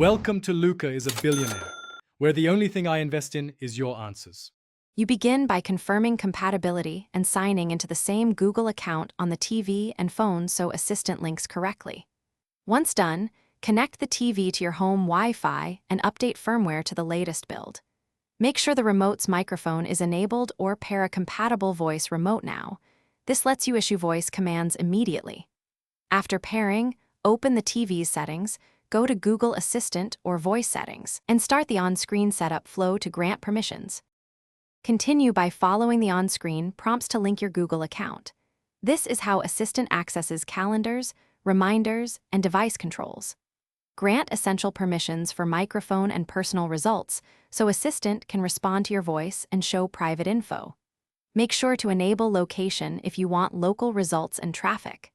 Welcome to Luca is a Billionaire, where the only thing I invest in is your answers. You begin by confirming compatibility and signing into the same Google account on the TV and phone so Assistant links correctly. Once done, connect the TV to your home Wi-Fi and update firmware to the latest build. Make sure the remote's microphone is enabled or pair a compatible voice remote now. This lets you issue voice commands immediately. After pairing, open the TV's settings, go to Google Assistant or Voice Settings, and start the on-screen setup flow to grant permissions. Continue by following the on-screen prompts to link your Google account. This is how Assistant accesses calendars, reminders, and device controls. Grant essential permissions for microphone and personal results so Assistant can respond to your voice and show private info. Make sure to enable location if you want local results and traffic.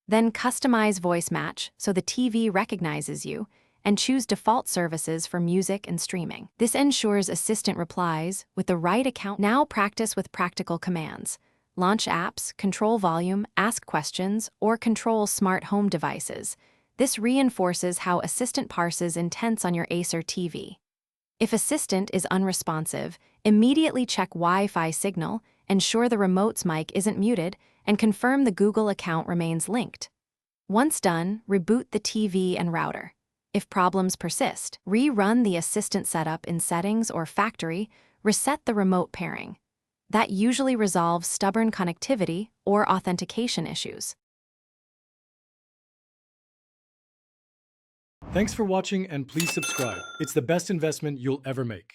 Then customize voice match so the TV recognizes you, and choose default services for music and streaming. This ensures Assistant replies with the right account. Now practice with practical commands. Launch apps, control volume, ask questions, or control smart home devices. This reinforces how Assistant parses intents on your Acer TV. If Assistant is unresponsive, immediately check Wi-Fi signal, ensure the remote's mic isn't muted, and confirm the Google account remains linked. Once done, reboot the TV and router. If problems persist, rerun the Assistant setup in Settings or Factory, reset the remote pairing. That usually resolves stubborn connectivity or authentication issues. Thanks for watching and please subscribe. It's the best investment you'll ever make.